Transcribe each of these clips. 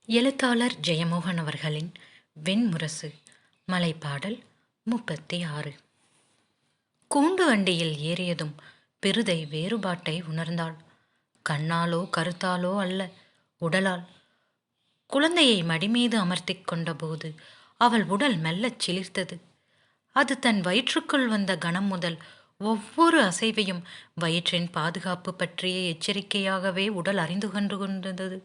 எழுத்தாளர் ஜெயமோகன் அவர்களின் வெண்முரசு மலைப்பாடல் 36. கூண்டு வண்டியில் ஏறியதும் பெருதை வேறுபாட்டை உணர்ந்தாள். கண்ணாலோ கருத்தாலோ அல்ல, உடலால். குழந்தையை மடிமீது அமர்த்தி கொண்டபோது அவள் உடல் மெல்லச் சிலிர்த்தது. அது தன் வயிற்றுக்குள் வந்த கணம் முதல் ஒவ்வொரு அசைவையும் வயிற்றின் பாதுகாப்பு பற்றிய எச்சரிக்கையாகவே உடல் அறிந்து கொண்டிருந்தது.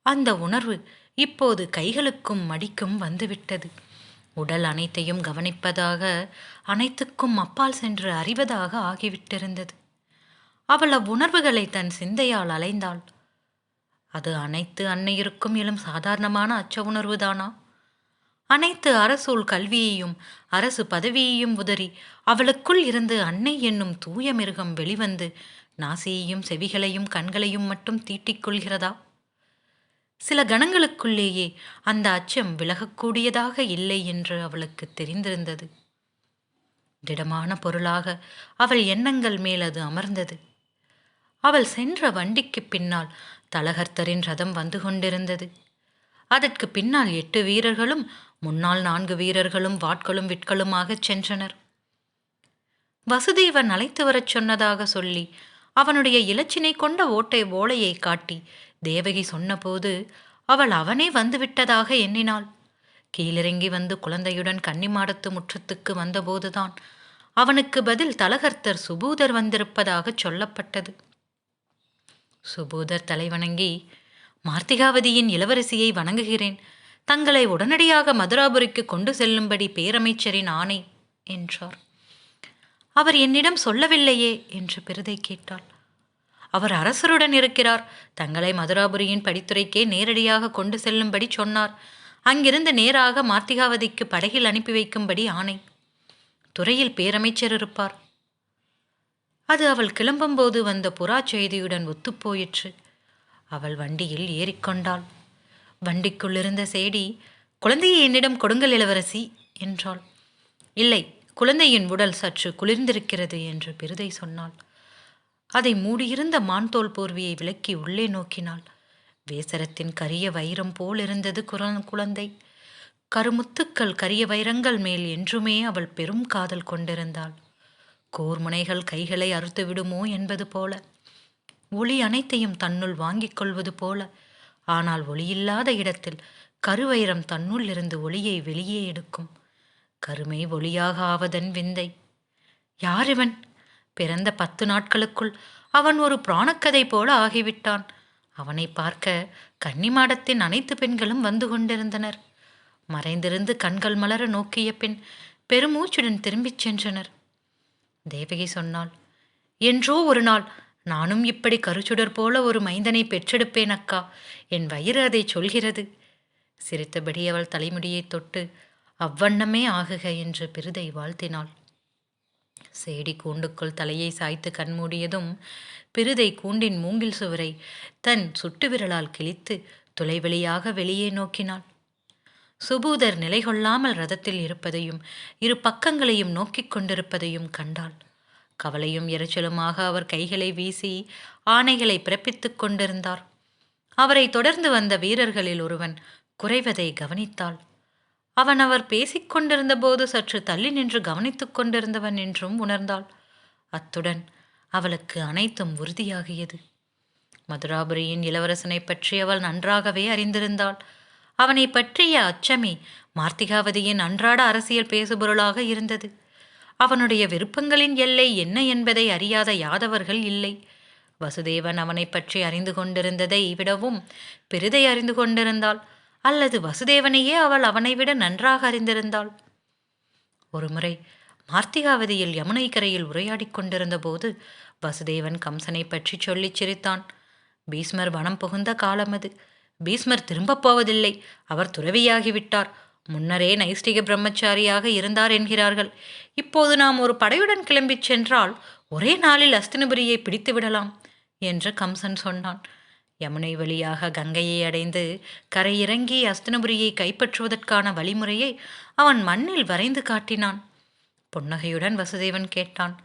அந்த உணர்வு இப்போது கைகளுக்கும் மடிக்கும் வந்துவிட்டது. உடல் அனைத்தையும் கவனிப்பதாக, அனைத்துக்கும் அப்பால் சென்று அறிவதாக ஆகிவிட்டிருந்தது. அவள் அவ்வுணர்வுகளை தன் சிந்தையால் அலைந்தாள். அது அனைத்து அன்னையருக்கும் எழும் சாதாரணமான அச்ச உணர்வுதானா? அனைத்து அரசூல் கல்வியையும் அரசு பதவியையும் உதறி அவளுக்குள் இருந்து அன்னை என்னும் தூய மிருகம் வெளிவந்து நாசியையும் செவிகளையும் கண்களையும் மட்டும் தீட்டிக் கொள்கிறதா? சில கணங்களுக்குள்ளேயே அந்த அச்சம் விலகக்கூடியதாக இல்லை என்று அவளுக்கு தெரிந்திருந்தது. திடமான பொருளாக அவள் எண்ணங்கள் மேல் அது அமர்ந்தது. அவள் சென்ற வண்டிக்கு பின்னால் தலகர்த்தரின் ரதம் வந்து கொண்டிருந்தது. அதற்கு பின்னால் 8 வீரர்களும் முன்னால் 4 வீரர்களும் வாட்களும் விட்களுமாகச் சென்றனர். வசுதேவன் அழைத்து வரச் சொன்னதாக சொல்லி அவனுடைய இலச்சினை கொண்ட ஓலையை காட்டி தேவகி சொன்னபோது அவள் அவனே வந்துவிட்டதாக எண்ணினாள். கீழிறங்கி வந்து குழந்தையுடன் கன்னிமாடத்து முற்றத்துக்கு வந்தபோதுதான் அவனுக்கு பதில் தலகர்த்தர் சுபூதர் வந்திருப்பதாக சொல்லப்பட்டது. சுபூதர் தலைவணங்கி, மார்த்திகாவதியின் இளவரசியை வணங்குகிறேன், தங்களை உடனடியாக மதுராபுரிக்கு கொண்டு செல்லும்படி பேரமைச்சரின் ஆணை என்றார். அவர் என்னிடம் சொல்லவில்லையே என்று பெருதை கேட்டாள். அவர் அரசருடன் இருக்கிறார், தங்களை மதுராபுரியின் படித்துறைக்கே நேரடியாக கொண்டு செல்லும்படி சொன்னார். அங்கிருந்து நேராக மார்த்திகாவதிக்கு படகில் அனுப்பி வைக்கும்படி ஆணை. துறையில் பேரமைச்சர் இருப்பார். அது அவள் கிளம்பும்போது வந்த புறா செய்தியுடன் ஒத்துப்போயிற்று. அவள் வண்டியில் ஏறிக்கொண்டாள். வண்டிக்குள்ளிருந்த சேடி, குழந்தையை என்னிடம் கொடுங்கள் இளவரசி என்றாள். இல்லை, குழந்தையின் உடல் சற்று குளிர்ந்திருக்கிறது என்று பெருதை சொன்னாள். அதை மூடியிருந்த மான்தோல் போர்வியை விலக்கி உள்ளே நோக்கினாள். வேசரத்தின் கரிய வைரம் போல் இருந்தது குழந்தை. கருமுத்துக்கள் கரிய வைரங்கள் மேல் என்றுமே அவள் பெரும் காதல் கொண்டிருந்தாள். கோர்முனைகள் கைகளை அறுத்து விடுமோ என்பது போல, ஒளி அனைத்தையும் தன்னுள் வாங்கிக் கொள்வது போல. ஆனால் ஒளியில்லாத இடத்தில் கருவைரம் தன்னுள் இருந்து ஒளியை வெளியே எடுக்கும். கருமை ஒளியாக ஆவதன் விந்தை. யாரிவன்? பிறந்த 10 நாட்களுக்குள் அவன் ஒரு புராணக்கதை போல ஆகிவிட்டான். அவனை பார்க்க கன்னிமாடத்தின் அனைத்து பெண்களும் வந்து கொண்டிருந்தனர். மறைந்திருந்து கண்கள் மலர நோக்கிய பின் பெருமூச்சுடன் திரும்பிச் சென்றனர். தேவகி சொன்னாள், என்றோ ஒரு நாள் நானும் இப்படி கருச்சுடர் போல ஒரு மைந்தனை பெற்றெடுப்பேன் அக்கா. என் வயிறு அதை சொல்கிறது. சிரித்தபடி அவள் தலைமுடியை தொட்டு அவ்வண்ணமே ஆகுக என்று பெருதை வாழ்த்தினாள். சேடி கூண்டுக்குள் தலையை சாய்த்து கண்மூடியதும் பெருதை கூண்டின் மூங்கில் சுவரை தன் சுட்டு விரலால் கிழித்து துளைவெளியாக வெளியே நோக்கினாள். சுபூதர் நிலை கொள்ளாமல் ரதத்தில் இருப்பதையும் 2 பக்கங்களையும் நோக்கிக் கொண்டிருப்பதையும் கண்டாள். கவலையும் எரிச்சலுமாக அவர் கைகளை வீசி ஆணைகளை பிறப்பித்துக் கொண்டிருந்தார். அவரை தொடர்ந்து வந்த வீரர்களில் ஒருவன் குறைவதை கவனித்தாள். அவன் அவர் பேசிக்கொண்டிருந்த போது சற்று தள்ளி நின்று கவனித்துக் கொண்டிருந்தவன் என்றும் உணர்ந்தாள். அத்துடன் அவளுக்கு அனைத்தும் உறுதியாகியது. மதுராபுரியின் இளவரசனை பற்றி அவள் நன்றாகவே அறிந்திருந்தாள். அவனை பற்றிய அச்சமே மார்த்திகாவதியின் அன்றாட அரசியல் பேசுபொருளாக இருந்தது. அவனுடைய விருப்பங்களின் எல்லை என்ன என்பதை அறியாத யாதவர்கள் இல்லை. வசுதேவன் அவனை பற்றி அறிந்து கொண்டிருந்ததை விடவும் பெரிதை அறிந்து கொண்டிருந்தாள். அல்லது வசுதேவனையே அவள் அவனை விட நன்றாக அறிந்திருந்தாள். ஒருமுறை மார்த்திகாவதியில் யமுனை கரையில் உரையாடி கொண்டிருந்த போது வசுதேவன் கம்சனை பற்றி சொல்லி சிரித்தான். பீஷ்மர் வனம் புகுந்த காலம் அது. பீஷ்மர் திரும்பப் போவதில்லை, அவர் துறவியாகிவிட்டார். முன்னரே நைஷ்டிக பிரம்மச்சாரியாக இருந்தார் என்கிறார்கள். இப்போது நாம் ஒரு படையுடன் கிளம்பிச் சென்றால் ஒரே நாளில் அஸ்தினபுரியை பிடித்து விடலாம் என்று கம்சன் சொன்னான். யமுனை வழியாக கங்கையை அடைந்து கரையிறங்கி அஸ்தினபுரியை கைப்பற்றுவதற்கான வழிமுறையை அவன் மண்ணில் வரைந்து காட்டினான். புன்னகையுடன் வசுதேவன் கேட்டான்,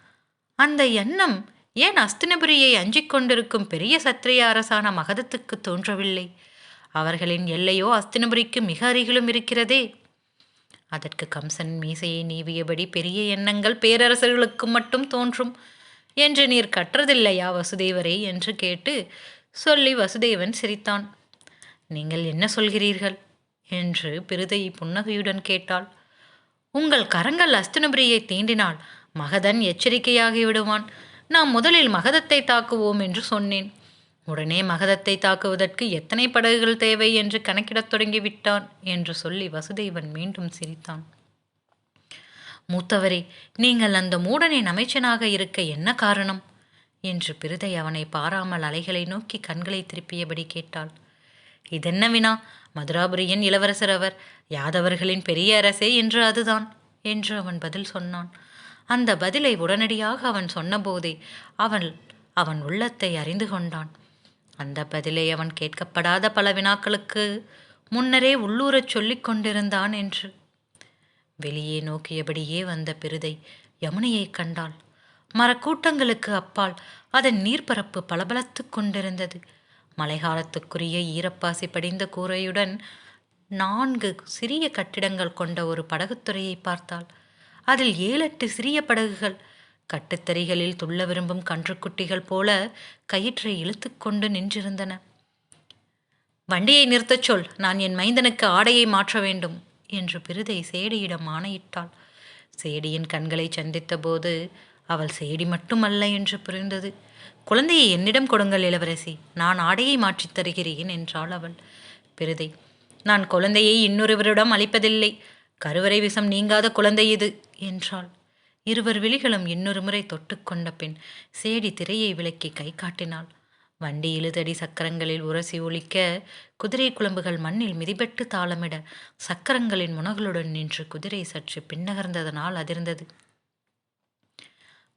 அந்த எண்ணம் ஏன் அஸ்தினபுரியை அஞ்சிக் கொண்டிருக்கும் பெரிய சத்திரிய அரசான மகதத்துக்கு தோன்றவில்லை? அவர்களின் எல்லையோ அஸ்தினபுரிக்கு மிக அருகிலும் இருக்கிறதே. அதற்கு கம்சன் மீசையை நீவியபடி, பெரிய எண்ணங்கள் பேரரசர்களுக்கு மட்டும் தோன்றும் என்று நீர் கற்றதில்லையா வசுதேவரே என்று கேட்டு சொல்லி வசுதேவன் சிரித்தான். நீங்கள் என்ன சொல்கிறீர்கள் என்று பிருதை புன்னகையுடன் கேட்டாள். உங்கள் கரங்கள் அஸ்தினபுரியை தீண்டினால் மகதன் எச்சரிக்கையாகி விடுவான். நாம் முதலில் மகதத்தை தாக்குவோம் என்று சொன்னேன். உடனே மகதத்தை தாக்குவதற்கு எத்தனை படகுகள் தேவை என்று கணக்கிடத் தொடங்கிவிட்டான் என்று சொல்லி வசுதேவன் மீண்டும் சிரித்தான். மூத்தவரே, நீங்கள் அந்த மூடனின் அமைச்சனாக இருக்க என்ன காரணம் என்று பிருதை அவனை பாராமல் அலைகளை நோக்கி கண்களை திருப்பியபடி கேட்டாள். இதென்ன வினா? மதுராபுரியின் இளவரசர் அவர், யாதவர்களின் பெரிய அரசே என்று அதுதான் என்று அவன் பதில் சொன்னான். அந்த பதிலை உடனடியாக அவன் சொன்னபோதே அவன் உள்ளத்தை அறிந்து கொண்டான். அந்த பதிலை அவன் கேட்கப்படாத பல வினாக்களுக்கு முன்னரே உள்ளூரச் சொல்லிக் கொண்டிருந்தான் என்று. வெளியே நோக்கியபடியே வந்த பிருதை யமுனையை கண்டாள். மரக்கூட்டங்களுக்கு அப்பால் அதன் நீர்ப்பரப்பு பளபளத்து கொண்டிருந்தது. மழைக்காலத்துக்குரிய ஈரப்பாசி படிந்த கூரையுடன் 4 சிறிய கட்டிடங்கள் கொண்ட ஒரு படகுத்துறையை பார்த்தாள். அதில் 7-8 சிறிய படகுகள் கட்டுத்தறிகளில் துள்ள விரும்பும் கன்றுக்குட்டிகள் போல கயிற்றை இழுத்து கொண்டு நின்றிருந்தன. வண்டியை நிறுத்தச் சொல், நான் என் மைந்தனுக்கு ஆடையை மாற்ற வேண்டும் என்று பிருதை சேடியிடம் ஆணையிட்டாள். சேடியின் கண்களை சந்தித்த போது அவள் சேடி மட்டுமல்ல என்று புரிந்தது. குழந்தையை என்னிடம் கொடுங்கள் இளவரசி, நான் ஆடையை மாற்றித் தருகிறேன் என்றாள் அவள். பிருதை, நான் குழந்தையை இன்னொருவரிடம் அளிப்பதில்லை. கருவறை விஷம் நீங்காத குழந்தை இது என்றாள். இருவர் விழிகளும் இன்னொரு முறை தொட்டுக்கொண்ட பின் சேடி திரையை விலக்கி கை காட்டினாள். வண்டி இழுதடி சக்கரங்களில் உரசி ஒலிக்க, குதிரை குழம்புகள் மண்ணில் மிதிபட்டு தாளமிட, சக்கரங்களின் முனகளுடன் நின்று குதிரை சற்று பின்னகர்ந்ததனால் அதிர்ந்தது.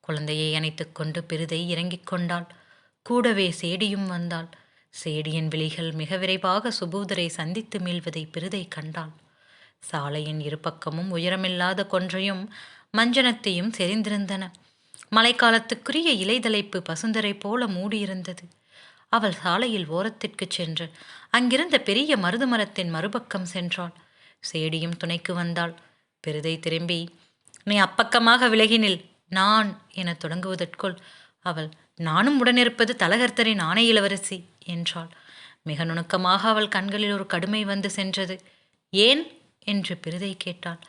குழந்தையை அணைத்துக் கொண்டு பிருதை இறங்கிக் கொண்டாள். கூடவே சேடியும் வந்தாள். சேடியின் விழிகள் மிக விரைவாக சுபூதரை சந்தித்து மீள்வதை பிருதை கண்டாள். சாலையின் இருபக்கமும் உயரமில்லாத கொன்றையும் மஞ்சனத்தையும் செறிந்திருந்தன. மழைக்காலத்துக்குரிய இலைதலைப்பு பசுந்தரை போல மூடியிருந்தது. அவள் சாலையில் ஓரத்திற்கு சென்று அங்கிருந்த பெரிய மருது மரத்தின் மறுபக்கம் சென்றாள். சேடியும் துணைக்கு வந்தாள். பிருதை திரும்பி, நீ அப்பக்கமாக விலகினில், நான் என தொடங்குவதற்குள் அவள், நானும் உடனிருப்பது தலகர்த்தரின் ஆணை இளவரசி என்றாள். மிக நுணுக்கமாக அவள் கண்களில் ஒரு கடுமை வந்து சென்றது. ஏன் என்று பிருதை கேட்டாள்.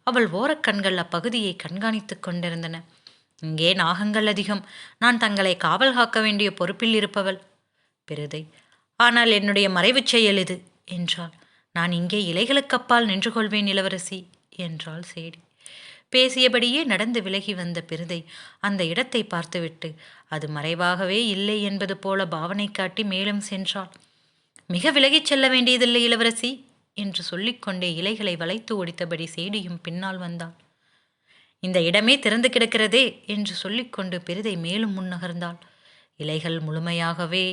அவள் ஓரக்கண்கள் அப்பகுதியை கண்காணித்துக் கொண்டிருந்தன. இங்கே நாகங்கள் அதிகம். நான் தங்களை காவல் காக்க வேண்டிய பொறுப்பில் இருப்பவள். பிருதை, ஆனால் என்னுடைய மறைவுச் செயல் இது என்றாள். நான் இங்கே இலைகளுக்கு அப்பால் நின்று கொள்வேன் இளவரசி என்றாள் சேடி. பேசியபடியே நடந்து விலகி வந்த பிருதை அந்த இடத்தை பார்த்துவிட்டு அது மறைவாகவே இல்லை என்பது போல பாவனை காட்டி மேலும் சென்றாள். மிக விலகிச் செல்ல வேண்டியதில்லை இளவரசி என்று சொல்லிக்கொண்டே இலைகளை வளைத்து ஒடித்தபடி சேடியும் பின்னால் வந்தாள். இந்த இடமே திறந்து கிடக்கிறதே என்று சொல்லிக்கொண்டு பிருதை மேலும் முன்னகர்ந்தாள். இலைகள் முழுமையாகவே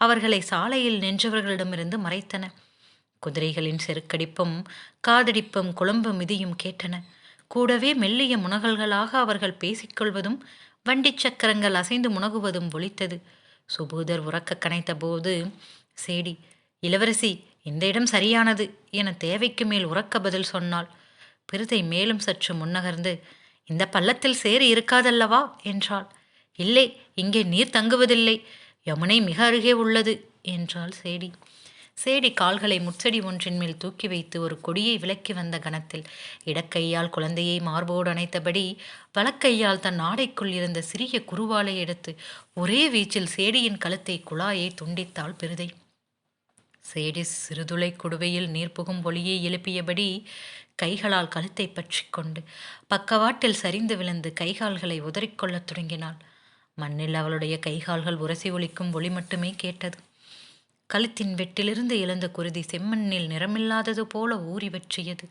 அவர்களை சாலையில் நின்றவர்களிடமிருந்து மறைத்தன. குதிரைகளின் செருக்கடிப்பும் காதடிப்பும் குழம்பு மிதியும் கேட்டன. கூடவே மெல்லிய முனகல்களாக அவர்கள் பேசிக்கொள்வதும் வண்டி சக்கரங்கள் அசைந்து முனகுவதும் ஒலித்தது. சுபூதர் உறக்க கனைத்த போது சேடி, இளவரசி, இந்த இடம் சரியானது என தேவைக்கு மேல் உறக்க பதில் சொன்னாள். பிருதை மேலும் சற்று முன்னகர்ந்து, இந்த பள்ளத்தில் சேறு இருக்காதல்லவா என்றாள். இல்லை, இங்கே நீர் தங்குவதில்லை. யமுனை மிக அருகே உள்ளது என்றாள் சேடி. சேடி கால்களை முச்சடி ஒன்றின் மேல் தூக்கி வைத்து ஒரு கொடியை விலக்கி வந்த கணத்தில் இடக்கையால் குழந்தையை மார்போடு அணைத்தபடி வலக்கையால் தன் ஆடைக்குள் இருந்த சிறிய குருவாலை எடுத்து ஒரே வீச்சில் சேடியின் கழுத்தை குழாயை துண்டித்தாள் பிருதை. சேடி சிறுதுளை குடுவையில் நீர் புகும் ஒளியை எழுப்பியபடி கைகளால் கழுத்தை பற்றி கொண்டு பக்கவாட்டில் சரிந்து விழுந்து கைகால்களை உதறிக்கொள்ளத் தொடங்கினாள். மண்ணில் அவளுடைய கைகால்கள் உரசி ஒலிக்கும் ஒளி மட்டுமே கேட்டது. கழுத்தின் வெட்டிலிருந்து எழுந்த குருதி செம்மண்ணில் நிறமில்லாதது போல ஊறி வெற்றியது.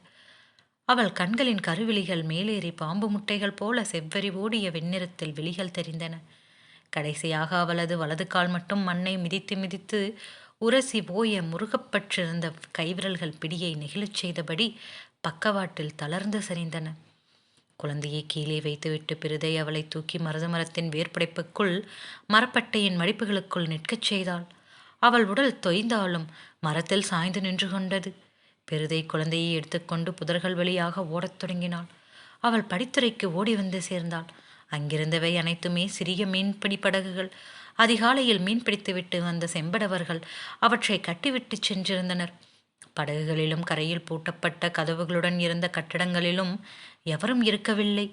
அவள் கண்களின் கருவிழிகள் மேலேறி பாம்பு முட்டைகள் போல செவ்வரி ஓடிய வெண்ணிறத்தில் விழிகள் தெரிந்தன. கடைசியாக அவளது வலது கால் மட்டும் மண்ணை மிதித்து மிதித்து உரசி போய முருகப்பற்றிருந்த கைவிரல்கள் பிடியை நெகிழச் செய்தபடி பக்கவாட்டில் தளர்ந்து சரிந்தன. குழந்தையை கீழே வைத்துவிட்டு பிருதை அவளை தூக்கி மருதமரத்தின் வேர்படைப்புக்குள் மரப்பட்டையின் மடிப்புகளுக்குள் நிற்கச் செய்தாள். அவள் உடல் தொய்ந்தாலும் மரத்தில் சாய்ந்து நின்று கொண்டது. பெருதை குழந்தையை எடுத்துக்கொண்டு புதர்கள் வழியாக ஓடத் தொடங்கினாள். அவள் படித்துறைக்கு ஓடி வந்து சேர்ந்தாள். அங்கிருந்தவை அனைத்துமே சிறிய மீன்பிடி படகுகள். அதிகாலையில் மீன்பிடித்துவிட்டு வந்த செம்படவர்கள் அவற்றை கட்டிவிட்டு சென்றிருந்தனர். படகுகளிலும் கரையில் பூட்டப்பட்ட கதவுகளுடன் இருந்த கட்டடங்களிலும் எவரும் இருக்கவில்லை.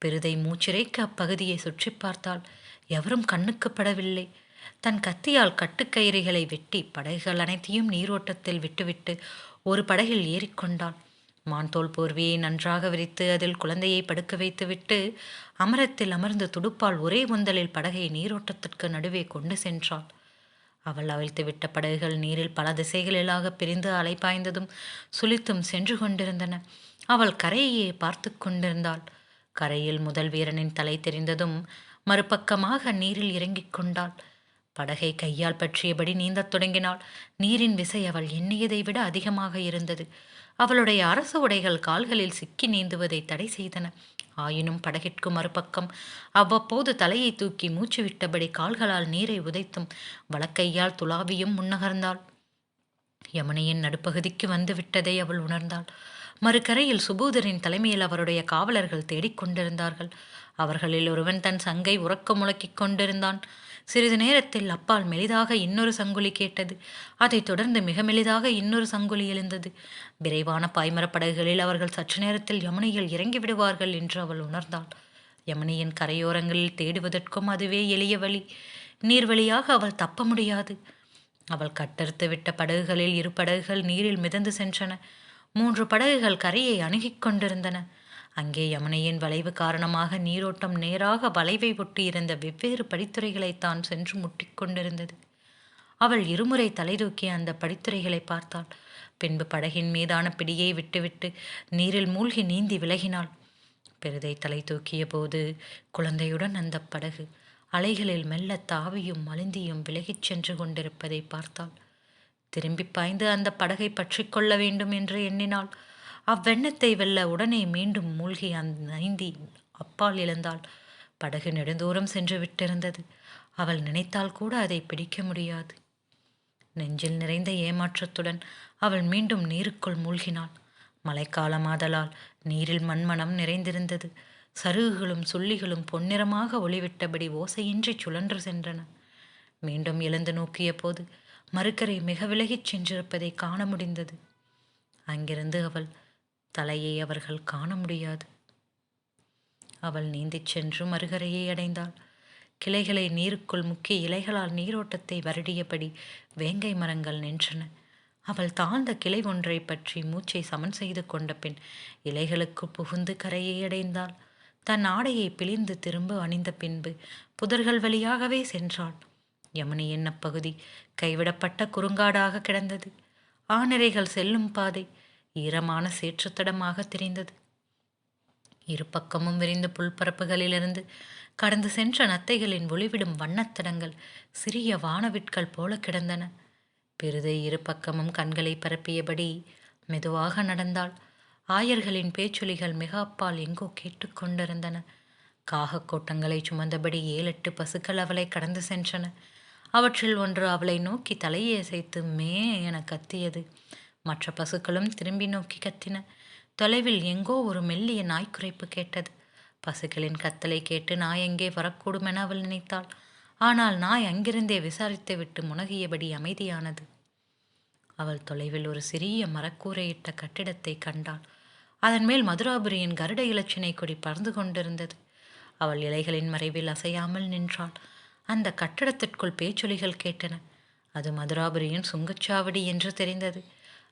பெருதை மூச்சிறைக்க அப்பகுதியை சுற்றி பார்த்தாள். எவரும் கண்ணுக்கு படவில்லை. தன் கத்தியால் கட்டுக்கயிறுகளை வெட்டி படகுகள் அனைத்தையும் நீரோட்டத்தில் விட்டுவிட்டு ஒரு படகில் ஏறிக்கொண்டாள். மான்தோல் போர்வையை நன்றாக விரித்து அதில் குழந்தையை படுக்க வைத்துவிட்டு அமரத்தில் அமர்ந்து துடுப்பால் ஒரே முந்தலில் படகை நீரோட்டத்திற்கு நடுவே கொண்டு சென்றாள். அவள் அவிழ்த்துவிட்ட படகுகள் நீரில் பல திசைகளிலாக பிரிந்து அலைப்பாய்ந்ததும் சுழித்தும் சென்று கொண்டிருந்தன. அவள் கரையையே பார்த்து கொண்டிருந்தாள். கரையில் முதல் வீரனின் தலை தெரிந்ததும் மறுபக்கமாக நீரில் இறங்கிக் கொண்டாள். படகை கையால் பற்றியபடி நீந்தத் தொடங்கினாள். நீரின் விசை அவள் எண்ணியதை விட அதிகமாக இருந்தது. அவளுடைய அரசு உடைகள் கால்களில் சிக்கி நீந்துவதை தடை செய்தன. ஆயினும் படகிற்கு மறுபக்கம் அவ்வப்போது தலையை தூக்கி மூச்சு விட்டபடி கால்களால் நீரை உதைத்தும் வலக்கையால் துளாவியும் முன்னகர்ந்தாள். யமுனையின் நடுப்பகுதிக்கு வந்து விட்டதை அவள் உணர்ந்தாள். மறுகரையில் சுபூதரின் தலைமையில் அவருடைய காவலர்கள் தேடிக்கொண்டிருந்தார்கள். அவர்களில் ஒருவன் தன் சங்கை உறக்க முழக்கிக் கொண்டிருந்தான். சிறிது நேரத்தில் அப்பால் மெலிதாக இன்னொரு சங்குலி கேட்டது. அதைத் தொடர்ந்து மிக மெலிதாக இன்னொரு சங்குலி எழுந்தது. விரைவான பாய்மரப் படகுகளில் அவர்கள் சற்று நேரத்தில் யமுனையில் இறங்கி விடுவார்கள் என்று அவள் உணர்ந்தாள். யமுனையின் கரையோரங்களில் தேடுவதற்கும் அதுவே எளிய வழி. நீர் வழியாக அவள் தப்ப முடியாது. அவள் கட்டறுத்து விட்ட படகுகளில் 2 படகுகள் நீரில் மிதந்து சென்றன. 3 படகுகள் கரையை அணுகிக் கொண்டிருந்தன. அங்கே யமுனையின் வளைவு காரணமாக நீரோட்டம் நேராக வளைவை ஒட்டி இருந்த வெவ்வேறு படித்துறைகளைத்தான் சென்று முட்டிக்கொண்டிருந்தது. அவள் இருமுறை தலை தூக்கி அந்த படித்துறைகளை பார்த்தாள். பின்பு படகின் மீதான பிடியை விட்டுவிட்டு நீரில் மூழ்கி நீந்தி விலகினாள். பெருதை தலை தூக்கிய போது குழந்தையுடன் அந்த படகு அலைகளில் மெல்ல தாவியும் அழுந்தியும் விலகிச் சென்று கொண்டிருப்பதை பார்த்தாள். திரும்பி பாய்ந்து அந்த படகை பற்றி கொள்ள வேண்டும் என்று எண்ணினாள். அவ்வெண்ணத்தை வெல்ல உடனே மீண்டும் மூழ்கி நீந்தி அப்பால் இழந்தாள். படகு நெடுந்தூரம் சென்று விட்டிருந்தது. அவள் நினைத்தால் கூட அதை பிடிக்க முடியாது. நெஞ்சில் நிறைந்த ஏமாற்றத்துடன் அவள் மீண்டும் நீருக்குள் மூழ்கினாள். மழைக்காலமாதலால் நீரில் மண்மணம் நிறைந்திருந்தது. சருகுகளும் சுள்ளிகளும் பொன்னிறமாக ஒளிவிட்டபடி ஓசையின்றி சுழன்று சென்றன. மீண்டும் எழுந்து நோக்கிய போது மறுக்கரை மிக விலகிச் சென்றிருப்பதை காண முடிந்தது. அங்கிருந்து அவள் தலையை அவர்கள் காண முடியாது. அவள் நீந்திச் சென்று மறுகரையை அடைந்தாள். கிளைகளை நீருக்குள் முக்கி இலைகளால் நீரோட்டத்தை வருடியபடி வேங்கை மரங்கள் நின்றன. அவள் தாழ்ந்த கிளை ஒன்றை பற்றி மூச்சை சமன் செய்து கொண்ட பின் இலைகளுக்கு புகுந்து கரையை அடைந்தாள். தன் ஆடையை பிழிந்து திரும்ப அணிந்த பின்பு புதர்கள் வழியாகவே சென்றாள். யமுனையின் அப்பகுதி கைவிடப்பட்ட குறுங்காடாக கிடந்தது. ஆநிரைகள் செல்லும் பாதை ஈரமான சேற்றுத்தடமாக தெரிந்தது. 2 பக்கமும் விரிந்த புல்பரப்புகளிலிருந்து கடந்து சென்ற நத்தைகளின் ஒளிவிடும் வண்ணத்தடங்கள் சிறிய வானவிட்கள் போல கிடந்தன. பெருதை 2 பக்கமும் கண்களை பரப்பியபடி மெதுவாக நடந்தாள். ஆயர்களின் பேச்சொலிகள் மிக அப்பால் எங்கோ கேட்டுக்கொண்டிருந்தன. காகக்கூட்டங்களை சுமந்தபடி 7-8 பசுக்கள் அவளை கடந்து சென்றன. அவற்றில் ஒன்று அவளை நோக்கி தலையை அசைத்து மே என கத்தியது. மற்ற பசுக்களும் திரும்பி நோக்கி கத்தின. தொலைவில் எங்கோ ஒரு மெல்லிய நாய்க்குரைப்பு கேட்டது. பசுக்களின் கத்தலை கேட்டு நாய் எங்கே வரக்கூடும் என அவள் நினைத்தாள். ஆனால் நாய் அங்கிருந்தே விசாரித்து விட்டு முனகியபடி அமைதியானது. அவள் தொலைவில் ஒரு சிறிய மரக்கூரையிட்ட கட்டிடத்தை கண்டாள். அதன் மேல் மதுராபுரியின் கருட இலச்சினை கொடி பறந்து கொண்டிருந்தது. அவள் இலைகளின் மறைவில் அசையாமல் நின்றாள். அந்த கட்டடத்திற்குள் பேச்சொலிகள் கேட்டன. அது மதுராபுரியின் சுங்கச்சாவடி என்று தெரிந்தது.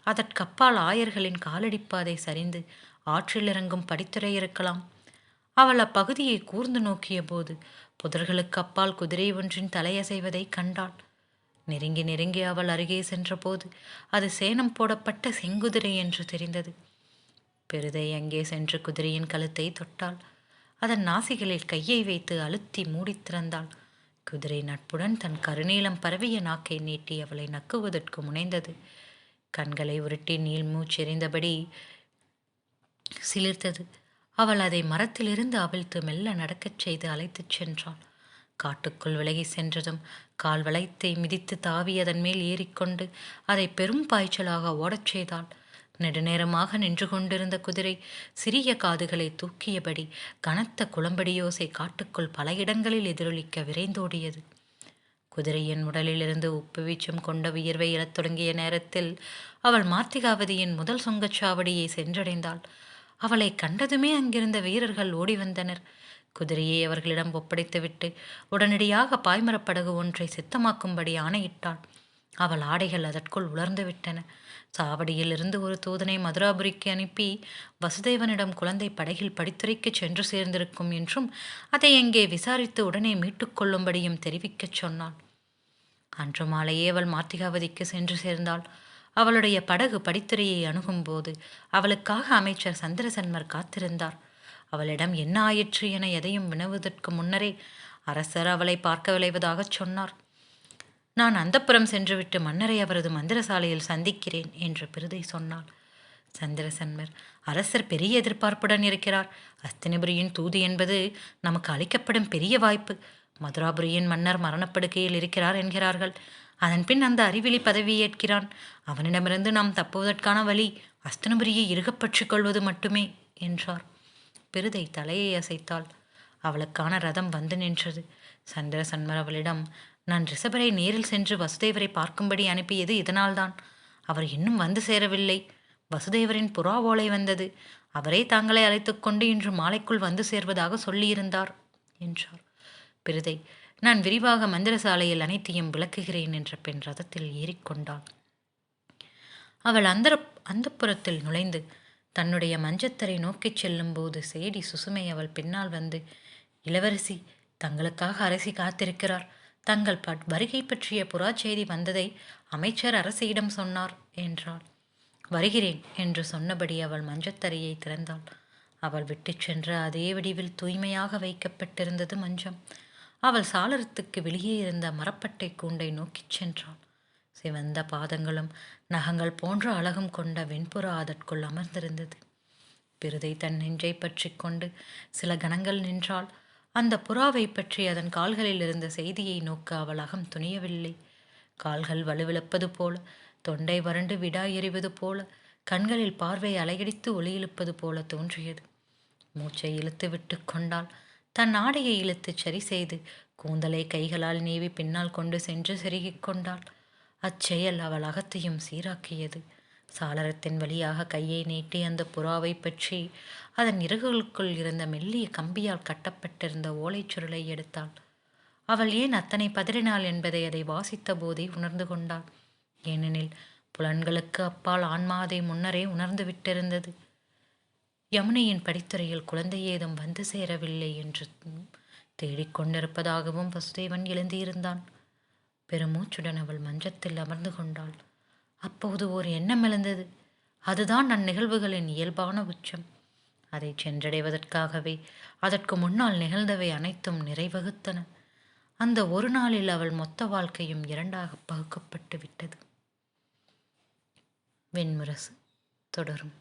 அதற்கப்பால் ஆயர்களின் காலடிப்பாதை சரிந்து ஆற்றில் இறங்கும் படித்துறை இருக்கலாம். அவள் அப்பகுதியை கூர்ந்து நோக்கிய போது புதர்களுக்கு அப்பால் குதிரை ஒன்றின் தலையசைவதை கண்டாள். நெருங்கி நெருங்கி அவள் அருகே சென்றபோது அது சேணம் போடப்பட்ட செங்குதிரை என்று தெரிந்தது. பெருதை அங்கே சென்று குதிரையின் கழுத்தை தொட்டாள். அதன் நாசிகளில் கையை வைத்து அழுத்தி மூடி திறந்தாள். குதிரை நட்புடன் தன் கருநீலம் பரவிய நாக்கை நீட்டி அவளை நக்குவதற்கு முனைந்தது. கண்களை உருட்டி நீள் மூச்செறிந்தபடி சிலிர்த்தது. அவள் அதை மரத்திலிருந்து அவிழ்த்து மெல்ல நடக்கச் செய்து அழைத்துச் சென்றாள். காட்டுக்குள் விலகி சென்றதும் கால் வளைத்தை மிதித்து தாவி அதன் மேல் ஏறிக்கொண்டு அதை பெரும் பாய்ச்சலாக ஓடச் செய்தாள். நெடுநேரமாக நின்று கொண்டிருந்த குதிரை சிறிய காதுகளை தூக்கியபடி கனத்த குளம்படியோசை காட்டுக்குள் பல இடங்களில் எதிரொலிக்க விரைந்தோடியது. குதிரையின் உடலிலிருந்து உப்பு வீச்சம் கொண்ட வியர்வை எழத் தொடங்கிய நேரத்தில் அவள் மார்த்திகாவதியின் முதல் சுங்கச்சாவடியை சென்றடைந்தாள். அவளை கண்டதுமே அங்கிருந்த வீரர்கள் ஓடி வந்தனர். குதிரையை அவர்களிடம் ஒப்படைத்துவிட்டு உடனடியாக பாய்மரப்படகு ஒன்றை சித்தமாக்கும்படி ஆணையிட்டாள். அவள் ஆடைகள் அதற்குள் உலர்ந்து விட்டன. சாவடியில் இருந்து ஒரு தூதனை மதுராபுரிக்கு அனுப்பி வசுதேவனிடம் குழந்தை படகில் படித்துறைக்கு சென்று சேர்ந்திருக்கும் என்றும் அதை அங்கே விசாரித்து உடனே மீட்டுக்கொள்ளும்படியும் தெரிவிக்கச் சொன்னாள். அன்று மாலையே அவள் மார்த்திகாவதிக்கு சென்று சேர்ந்தாள். அவளுடைய படகு படித்துறையை அணுகும்போது அவளுக்காக அமைச்சர் சந்திரசன்மர் காத்திருந்தார். அவளிடம் என்ன ஆயிற்று என எதையும் வினவுவதற்கு முன்னரே அரசர் அவளை பார்க்க விளைவதாகச் சொன்னார். நான் அந்தப்புறம் சென்றுவிட்டு மன்னரை அவரது மந்திரசாலையில் சந்திக்கிறேன் என்று பிருதை சொன்னாள். சந்திரசன்மர், அரசர் பெரிய எதிர்பார்ப்புடன் இருக்கிறார். அஸ்தினபுரியின் தூது என்பது நமக்கு அளிக்கப்படும் பெரிய வாய்ப்பு. மதுராபுரியின் மன்னர் மரணப்படுக்கையில் இருக்கிறார் என்கிறார்கள். அதன் பின் அந்த அறிவிலி பதவியேற்கிறான். அவனிடமிருந்து நாம் தப்புவதற்கான வழி அஸ்தினபுரியை இறுகப்பற்றிக் கொள்வது மட்டுமே என்றார். பிருதை தலையை அசைத்தாள். அவளுக்கான ரதம் வந்து நின்றது. சந்திரசன்மர் அவளிடம், நான் ரிஷபரை நேரில் சென்று வசுதேவரை பார்க்கும்படி அனுப்பியது இதனால்தான். அவர் இன்னும் வந்து சேரவில்லை. வசுதேவரின் புறா ஓலை வந்தது. அவரே தாங்களை அழைத்து கொண்டு இன்று மாலைக்குள் வந்து சேர்வதாக சொல்லியிருந்தார் என்றார். பிருதை, நான் விரிவாக மந்திரசாலையில் அனைத்தையும் விளக்குகிறேன் என்ற பெண் ரதத்தில் ஏறிக்கொண்டாள். அவள் அந்தப்புறத்தில் நுழைந்து தன்னுடைய மஞ்சத்தரை நோக்கிச் செல்லும் போது சேடி சுசுமை அவள் பின்னால் வந்து, இளவரசி, தங்களுக்காக அரசி காத்திருக்கிறார். தங்கள் வருகை பற்றிய புறா செய்தி வந்ததை அமைச்சர் அரசியிடம் சொன்னார் என்றாள். வருகிறேன் என்று சொன்னபடி அவள் மஞ்சத்தரையை திறந்தாள். அவள் விட்டு சென்ற அதே வடிவில் தூய்மையாக வைக்கப்பட்டிருந்தது மஞ்சம். அவள் சாளரத்துக்கு வெளியே இருந்த மரப்பட்டை கூண்டை நோக்கிச் சென்றாள். சிவந்த பாதங்களும் நகங்கள் போன்ற அழகும் கொண்ட வெண்புறா அதற்குள் அமர்ந்திருந்தது. பிருதை தன் நெஞ்சை பற்றி கொண்டு சில கணங்கள் நின்றாள். அந்த புறாவை பற்றி அதன் கால்களில் இருந்த செய்தியை நோக்க அவள் அகம் துணியவில்லை. கால்கள் வலுவிழப்பது போல, தொண்டை வறண்டு விடா எறிவது போல, கண்களில் பார்வை அலையடித்து ஒளி இழுப்பது போல தோன்றியது. மூச்சை இழுத்து விட்டு கொண்டாள். தன் ஆடையை இழுத்து சரி செய்து கூந்தலை கைகளால் நீவி பின்னால் கொண்டு சென்று செருகிக் கொண்டாள். அச்செயல் அவள் அகத்தையும் சீராக்கியது. சாளரத்தின் வழியாக கையை நீட்டி அந்த புறாவை பற்றி அதன் இறகுகளுக்குள் இருந்த மெல்லிய கம்பியால் கட்டப்பட்டிருந்த ஓலைச் சுருளை எடுத்தாள். அவள் ஏன் அத்தனை பதறினாள் என்பதை அதை வாசித்த போதே உணர்ந்து கொண்டாள். ஏனெனில் புலன்களுக்கு அப்பால் ஆன்மா அதை முன்னரே உணர்ந்து விட்டிருந்தது. யமுனையின் படித்துறையில் குழந்தை ஏதும் வந்து சேரவில்லை என்று தேடிக்கொண்டிருப்பதாகவும் வசுதேவன் எழுந்திருந்தான். பெருமூச்சுடன் அவள் மஞ்சத்தில் அமர்ந்து கொண்டாள். அப்போது ஓர் எண்ணம் எழுந்தது. அதுதான் அந்நிகழ்வுகளின் இயல்பான உச்சம். அதை சென்றடைவதற்காகவே அதற்கு முன்னால் நிகழ்ந்தவை அனைத்தும் நிறைவகுத்தன. அந்த ஒரு நாளில் அவள் மொத்த வாழ்க்கையும் இரண்டாக பகுக்கப்பட்டு விட்டது. வெண்முரசு தொடரும்.